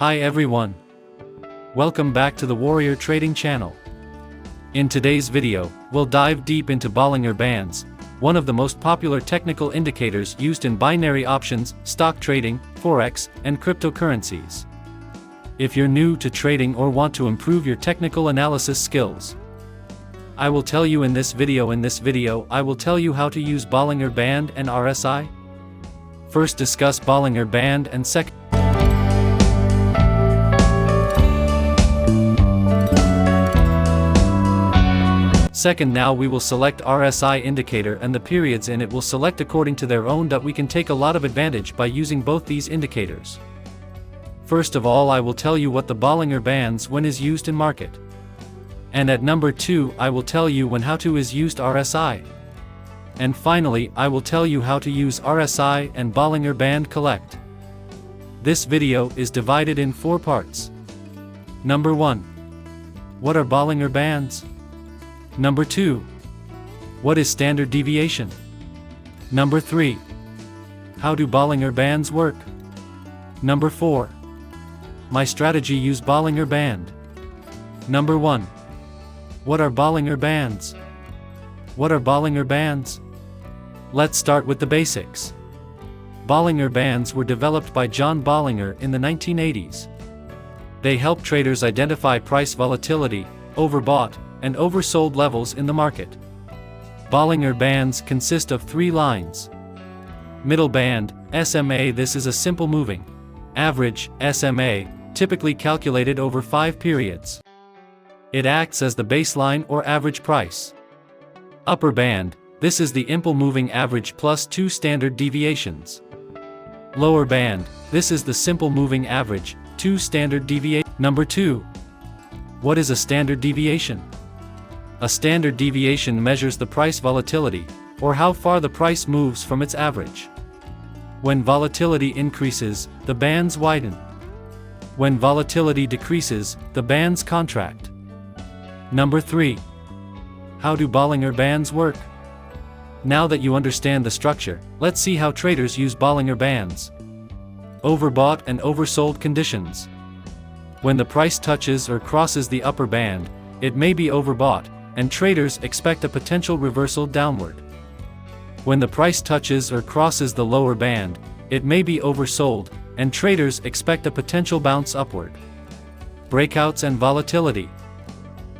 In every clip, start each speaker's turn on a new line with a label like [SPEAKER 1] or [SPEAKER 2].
[SPEAKER 1] Hi everyone. Welcome back to the Warrior Trading channel. In today's video, we'll dive deep into Bollinger Bands, one of the most popular technical indicators used in binary options, stock trading, Forex, and cryptocurrencies. If you're new to trading or want to improve your technical analysis skills, I will tell you in this video. I will tell you how to use Bollinger Band and RSI. First, discuss Bollinger Band, and second, now we will select RSI indicator, and the periods in it will select according to their own. We can take a lot of advantage by using both these indicators. First of all, I will tell you what the Bollinger Bands when is used in market. And at number 2, I will tell you when how to is used RSI. And finally, I will tell you how to use RSI and Bollinger Band collect. This video is divided in 4 parts. Number 1. What are Bollinger Bands? Number 2. What is standard deviation? Number 3. How do Bollinger Bands work? Number 4. My strategy use Bollinger Band. Number 1. What are Bollinger Bands? What are Bollinger Bands? Let's start with the basics. Bollinger Bands were developed by John Bollinger in the 1980s. They help traders identify price volatility, overbought, and oversold levels in the market. Bollinger Bands consist of 3 lines. Middle band, SMA. This is a simple moving average, SMA, typically calculated over 5 periods. It acts as the baseline or average price. Upper band, this is the impulse moving average plus 2 standard deviations. Lower band, this is the simple moving average, 2 standard deviations. Number 2. What is a standard deviation? A standard deviation measures the price volatility, or how far the price moves from its average. When volatility increases, the bands widen. When volatility decreases, the bands contract. Number 3. How do Bollinger Bands work? Now that you understand the structure, let's see how traders use Bollinger Bands. Overbought and oversold conditions. When the price touches or crosses the upper band, it may be overbought, and traders expect a potential reversal downward. When the price touches or crosses the lower band, it may be oversold, and traders expect a potential bounce upward. Breakouts and volatility.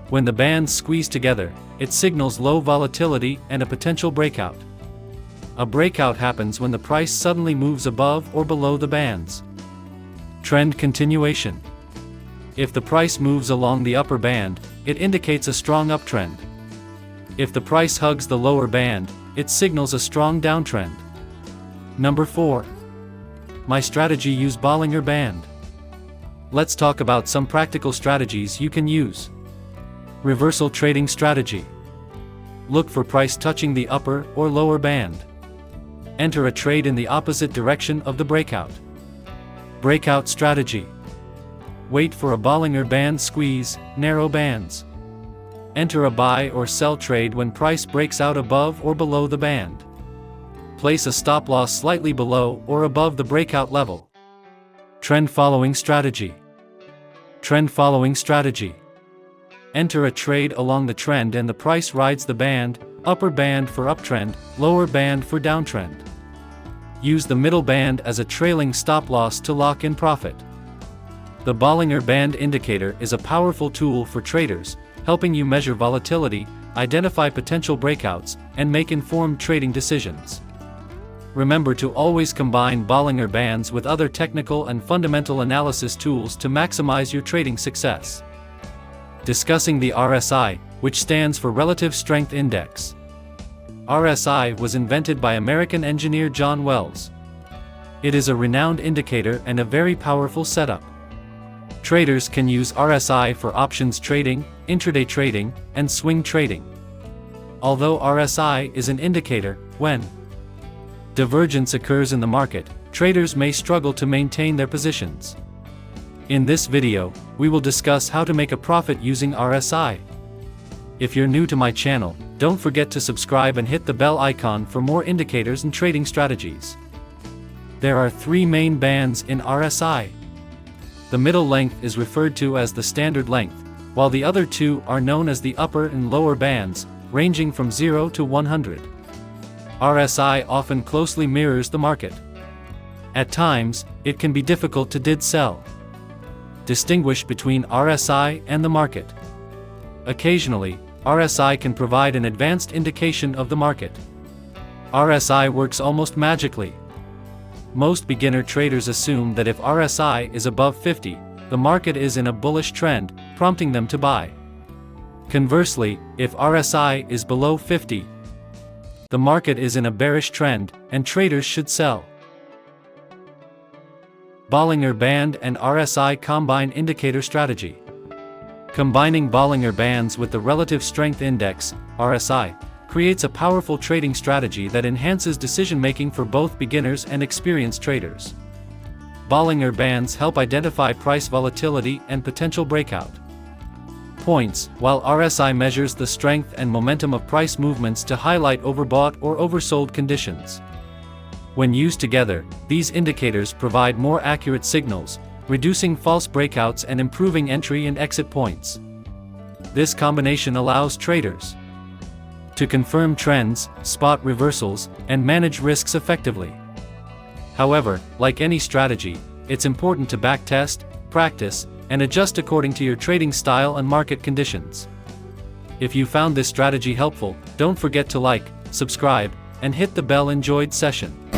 [SPEAKER 1] When the bands squeeze together, it signals low volatility and a potential breakout. A breakout happens when the price suddenly moves above or below the bands. Trend continuation. If the price moves along the upper band, it indicates a strong uptrend. If the price hugs the lower band, it signals a strong downtrend. Number 4. My strategy use Bollinger Band. Let's talk about some practical strategies you can use. Reversal trading strategy. Look for price touching the upper or lower band. Enter a trade in the opposite direction of the breakout. Breakout strategy. Wait for a Bollinger Band squeeze, narrow bands. Enter a buy or sell trade when price breaks out above or below the band. Place a stop loss slightly below or above the breakout level. Trend following strategy. Trend following strategy. Enter a trade along the trend and the price rides the band, upper band for uptrend, lower band for downtrend. Use the middle band as a trailing stop loss to lock in profit. The Bollinger Band indicator is a powerful tool for traders, helping you measure volatility, identify potential breakouts, and make informed trading decisions. Remember to always combine Bollinger Bands with other technical and fundamental analysis tools to maximize your trading success. Discussing the RSI, which stands for Relative Strength Index. RSI was invented by American engineer John Wells. It is a renowned indicator and a very powerful setup. Traders can use RSI for options trading, intraday trading, and swing trading. Although RSI is an indicator, when divergence occurs in the market, traders may struggle to maintain their positions. In this video, we will discuss how to make a profit using RSI. If you're new to my channel, don't forget to subscribe and hit the bell icon for more indicators and trading strategies. There are 3 main bands in RSI. The middle length is referred to as the standard length, while the other two are known as the upper and lower bands, ranging from 0 to 100. RSI often closely mirrors the market. At times, it can be difficult to sell. Distinguish between RSI and the market. Occasionally, RSI can provide an advanced indication of the market. RSI works almost magically. Most beginner traders assume that if RSI is above 50, the market is in a bullish trend, prompting them to buy. Conversely, if RSI is below 50, the market is in a bearish trend, and traders should sell. Bollinger Band and RSI Combine Indicator Strategy. Combining Bollinger Bands with the Relative Strength Index, RSI, creates a powerful trading strategy that enhances decision-making for both beginners and experienced traders. Bollinger Bands help identify price volatility and potential breakout points, while RSI measures the strength and momentum of price movements to highlight overbought or oversold conditions. When used together, these indicators provide more accurate signals, reducing false breakouts and improving entry and exit points. This combination allows traders to confirm trends, spot reversals, and manage risks effectively. However, like any strategy, it's important to backtest, practice, and adjust according to your trading style and market conditions. If you found this strategy helpful, don't forget to like, subscribe, and hit the bell. Enjoyed session.